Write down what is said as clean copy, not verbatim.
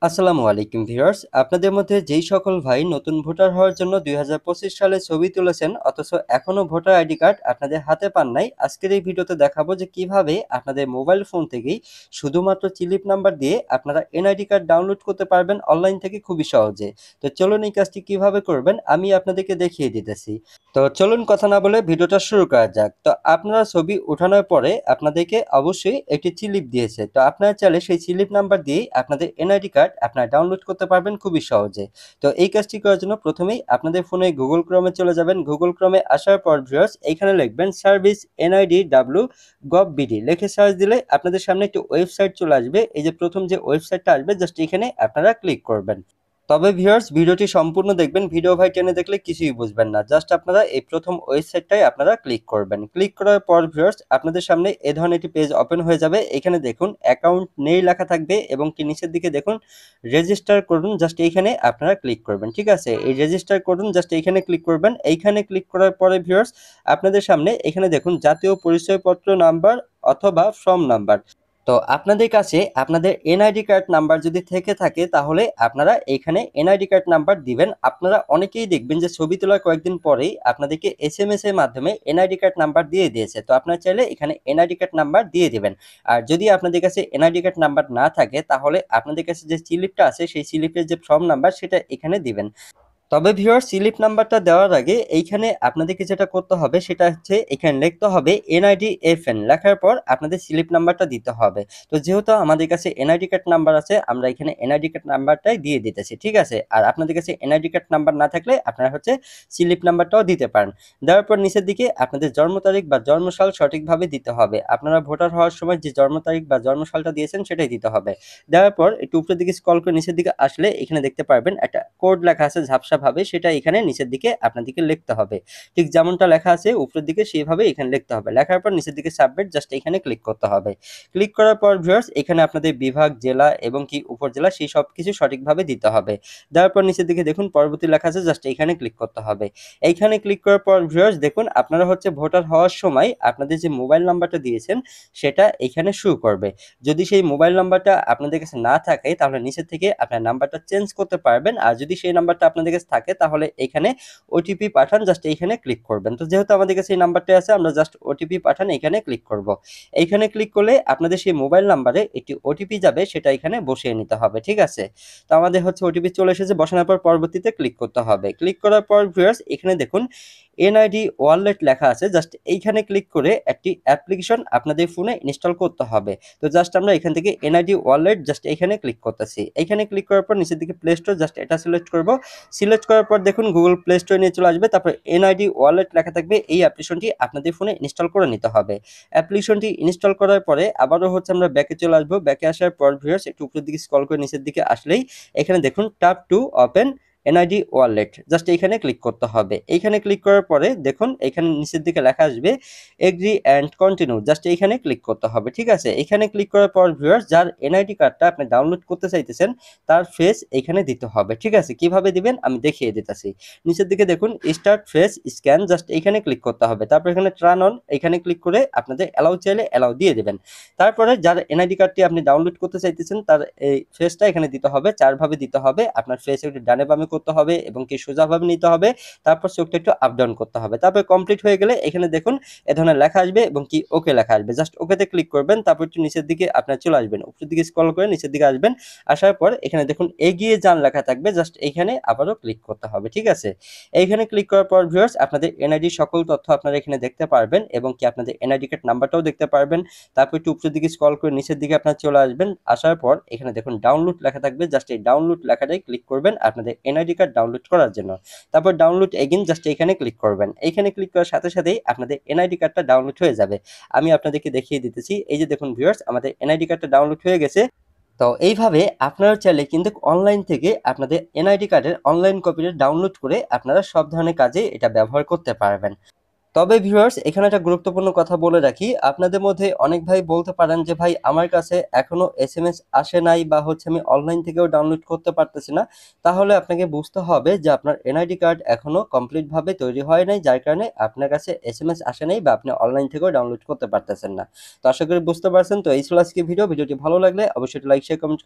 আসসালামু আলাইকুম ভিউয়ার্স, আপনাদের মধ্যে যেই সকল ভাই নতুন ভোটার হওয়ার জন্য 2025 সালে ছবি তুলেছেন অথচ এখনো ভোটার আইডি কার্ড আপনাদের হাতে পান নাই, আজকের এই ভিডিওতে দেখাবো যে কিভাবে আপনাদের মোবাইল ফোন থেকেই শুধুমাত্র চিলিপ নাম্বার দিয়ে আপনারা এনআইডি কার্ড ডাউনলোড করতে পারবেন অনলাইন থেকে খুবই সহজে। তো চলুন এই কাজটি কিভাবে করবেন আমি আপনাদেরকে দেখিয়ে দিতেছি। তো চলুন কথা না বলে ভিডিওটা শুরু করা যাক। তো আপনারা ছবি উঠানোর পরে আপনাদেরকে অবশ্যই একটি স্লিপ দিয়েছে, তো আপনারা চাইলে সেই স্লিপ নাম্বার দিয়ে আপনাদের এনআইডি কার্ড আপনারা ডাউনলোড করতে পারবেন খুবই সহজে। তো এই কাজটি করার জন্য প্রথমেই আপনাদের ফোনে গুগল ক্রোমে চলে যাবেন। গুগল ক্রোমে আসার পর ভিউয়ার্স এইখানে লিখবেন service NID W gov BD লিখে সার্চ দিলে আপনাদের সামনে একটি ওয়েবসাইট চলে আসবে। এই যে প্রথম যে ওয়েবসাইটটা আসবে জাস্ট এখানে আপনারা ক্লিক করবেন। তবে ভিউয়ার্স ভিডিওটি সম্পূর্ণ দেখবেন, ভিডিও ভাই টেনে দেখলে কিছুই বুঝবেন না। জাস্ট আপনারা এই প্রথম ওয়েবসাইটটাই আপনারা ক্লিক করবেন। ক্লিক করার পর ভিউয়ার্স আপনাদের সামনে এ ধরনের একটি পেজ ওপেন হয়ে যাবে। এখানে দেখুন অ্যাকাউন্ট নেই লেখা থাকবে এবং কি নিচের দিকে দেখুন রেজিস্টার করুন, জাস্ট এইখানে আপনারা ক্লিক করবেন। ঠিক আছে, এই রেজিস্টার করুন জাস্ট এইখানে ক্লিক করবেন। এইখানে ক্লিক করার পরে ভিউয়ার্স আপনাদের সামনে এখানে দেখুন জাতীয় পরিচয়পত্র নাম্বার অথবা ফর্ম নাম্বার। তো আপনাদের কাছে আপনাদের এনআইডি কার্ড নাম্বার যদি থেকে থাকে তাহলে আপনারা এখানে এনআইডি কার্ড নাম্বার দিবেন। আপনারা অনেকেই দেখবেন যে ছবি তোলার কয়েকদিন পরেই আপনাদেরকে এসএমএস এর মাধ্যমে এনআইডি কার্ড নাম্বার দিয়ে দিয়েছে, তো আপনারা চাইলে এখানে এনআইডি কার্ড নাম্বার দিয়ে দিবেন। আর যদি আপনাদের কাছে এনআইডি কার্ড নাম্বার না থাকে তাহলে আপনাদের কাছে যে স্লিপটা আছে সেই স্লিপের যে ফর্ম নাম্বার সেটা এখানে দিবেন। তবে ভিউয়ার স্লিপ নাম্বারটা দেওয়ার আগে এইখানে আপনাদেরকে যেটা করতে হবে সেটা হচ্ছে এখানে লিখতে হবে এনআইডি এফএন, লেখার পর আপনাদের স্লিপ নাম্বারটা দিতে হবে। তো যেহেতু আমাদের কাছে এনআইডি কার্ড নাম্বার আছে আমরা এখানে এনআইডি কার্ড নাম্বারটাই দিয়ে দিতেছি। ঠিক আছে, আর আপনাদের কাছে এনআইডি কার্ড নাম্বার না থাকলে আপনারা হচ্ছে স্লিপ নাম্বারটাও দিতে পারেন। দেওয়ার পর নিচের দিকে আপনাদের জন্ম তারিখ বা জন্মসাল সঠিকভাবে দিতে হবে। আপনারা ভোটার হওয়ার সময় যে জন্ম তারিখ বা জন্মসালটা দিয়েছেন সেটাই দিতে হবে। দেওয়ার পর একটু উপরের দিকে স্ক্রল করে নিচের দিকে আসলে এখানে দেখতে পারবেন একটা কোড লেখা আছে ঝাপসা ভাবে, সেটা এখানে নিচের দিকে আপনাদেরকে লিখতে হবে। ঠিক যেমনটা লেখা আছে উপরের দিকে সেইভাবে এখানে লিখতে হবে। লেখার পর নিচের দিকে সাবমিট জাস্ট এখানে ক্লিক করতে হবে। ক্লিক করার পর ভিউয়ার্স এখানে আপনাদের বিভাগ, জেলা এবং কি উপজেলা সেই সব কিছু সঠিকভাবে দিতে হবে। দেওয়ার পর নিচের দিকে দেখুন পরবর্তী লেখা আছে জাস্ট এখানে ক্লিক করতে হবে। এইখানে ক্লিক করার পর ভিউয়ার্স দেখুন আপনারা হচ্ছে ভোটার হওয়ার সময় আপনাদের যে মোবাইল নাম্বারটা দিয়েছেন সেটা এখানে শো করবে। যদি সেই মোবাইল নাম্বারটা আপনাদের কাছে না থাকে তাহলে নিচে থেকে আপনার নাম্বারটা চেঞ্জ করতে পারবেন। আর যদি সেই নাম্বারটা আপনাদের কাছে থাকে তাহলে এখানে ওটিপি পাঠান জাস্ট এইখানে ক্লিক করবেন। তো যেহেতু আমাদের কাছে এই নাম্বারটা আছে আমরা জাস্ট ওটিপি পাঠান এখানে ক্লিক করব। এইখানে ক্লিক করলে আপনাদের সেই মোবাইল নাম্বারে একটি ওটিপি যাবে, সেটা এখানে বসিয়ে নিতে হবে। ঠিক আছে, তো আমাদের হচ্ছে ওটিপি চলে এসেছে, বসানোর পর পরবর্তীতে ক্লিক করতে হবে। ক্লিক করার পর ভিউয়ার্স এখানে দেখুন এনআইডি ওয়ালেট লেখা আছে, জাস্ট এইখানে ক্লিক করে একটি অ্যাপ্লিকেশন আপনাদের ফোনে ইনস্টল করতে হবে। তো জাস্ট আমরা এখান থেকে এনআইডি ওয়ালেট জাস্ট এখানে ক্লিক করতেছি। এইখানে ক্লিক করার পর নিচের দিকে প্লে স্টোর জাস্ট এটা সিলেক্ট করব। সিলেক্ট করার পর দেখুন গুগল প্লে স্টোর নিয়ে চলে আসবে, তারপর এনআইডি ওয়ালেট লেখা থাকবে। এই অ্যাপ্লিকেশনটি আপনাদের ফোনে ইনস্টল করে নিতে হবে। অ্যাপ্লিকেশনটি ইনস্টল করার পরে আবারও হচ্ছে আমরা ব্যাকে চলে আসবো। ব্যাকে আসার পর ভিউয়ার্স একটু উপরের দিকে স্ক্রল করে নিচের দিকে আসলেই এখানে দেখুন tap to open NID wallet just এইখানে ক্লিক করতে হবে। এইখানে ক্লিক করার পরে দেখুন এখানে নিচের দিকে লেখা আসবে এগ্রি অ্যান্ড কন্টিনিউ, জাস্ট এইখানে ক্লিক করতে হবে। ঠিক আছে, এখানে ক্লিক করার পর ভিউয়ার্স যার এনআইডি কার্ডটা আপনি ডাউনলোড করতে চাইতেছেন তার ফেস এখানে দিতে হবে। ঠিক আছে, কিভাবে দিবেন আমি দেখিয়ে দিতেছি। নিচের দিকে দেখুন স্টার্ট ফেস স্ক্যান, জাস্ট এইখানে ক্লিক করতে হবে। তারপর এখানে ট্রান অন এখানে ক্লিক করে আপনাদের অ্যালাউ চাইলে অ্যালাউ দিয়ে দেবেন। তারপরে যার এনআইডি কার্ডটি আপনি ডাউনলোড করতে চাইতেছেন তার এই ফেসটা এখানে দিতে হবে, চারভাবে দিতে হবে। আপনার ফেস একটু ডানে বামে করতে হবে এবং কি সোজাভাবে নিতে হবে। তারপর চোখটা একটু আপ ডাউন করতে হবে। তারপর কমপ্লিট হয়ে গেলে এখানে দেখুন এ ধরনের লেখা আসবে এবং কি ওকে লেখা আসবে, জাস্ট ওকেতে ক্লিক করবেন। তারপর একটু নিচের দিকে আপনার চলে আসবেন, উপরের দিকে স্ক্রল করে নিচের দিকে আসবেন। আসার পর এখানে দেখুন এগিয়ে যান লেখা থাকবে, জাস্ট এইখানে আবারও ক্লিক করতে হবে। ঠিক আছে, এইখানে ক্লিক করার পর ভিউয়ার্স আপনাদের এনআইডি সকল তথ্য আপনারা এখানে দেখতে পারবেন এবং কি আপনাদের এনআইডি কার্ড নাম্বারটাও দেখতে পারবেন। তারপর একটু উপরের দিকে স্ক্রল করে নিচের দিকে আপনারা চলে আসবেন। আসার পর এখানে দেখুন ডাউনলোড লেখা থাকবে, জাস্ট এই ডাউনলোড লেখাটাই ক্লিক করবেন আপনাদের এনআইডি কার্ড ডাউনলোড করার জন্য। তারপর ডাউনলোড এগেইন জাস্ট এখানে ক্লিক করবেন। এইখানে ক্লিক করার সাথে সাথেই আপনাদের এনআইডি কার্ডটা ডাউনলোড হয়ে যাবে। আমি আপনাদেরকে দেখিয়ে দিতেছি। এই যে দেখুন ভিউয়ার্স আমাদের এনআইডি কার্ডটা ডাউনলোড হয়ে গেছে। তো এইভাবে আপনারা চাইলে কিন্তু অনলাইন থেকে আপনাদের এনআইডি কার্ডের অনলাইন কপিটা ডাউনলোড করে আপনারা সব ধরনের কাজে এটা ব্যবহার করতে পারবেন। তবে ভিউয়ার্স এখানে একটা গুরুত্বপূর্ণ কথা বলে রাখি, আপনাদের মধ্যে অনেক ভাই বলতে পারেন যে ভাই আমার কাছে এখনো এসএমএস আসে নাই বা হচ্ছে আমি অনলাইন থেকেও ডাউনলোড করতে পারতেছি না। তাহলে আপনাকে বুঝতে হবে যে আপনার এনআইডি কার্ড এখনো কমপ্লিট ভাবে তৈরি হয় নাই, যার কারণে আপনার কাছে এসএমএস আসে নাই বা আপনি অনলাইন থেকেও ডাউনলোড করতে পারতেছেন না। তো আশা করি বুঝতে পারছেন। তো এই ছিল আজকে ভিডিওটি ভালো লাগলে অবশ্যই লাইক শেয়ার কমেন্ট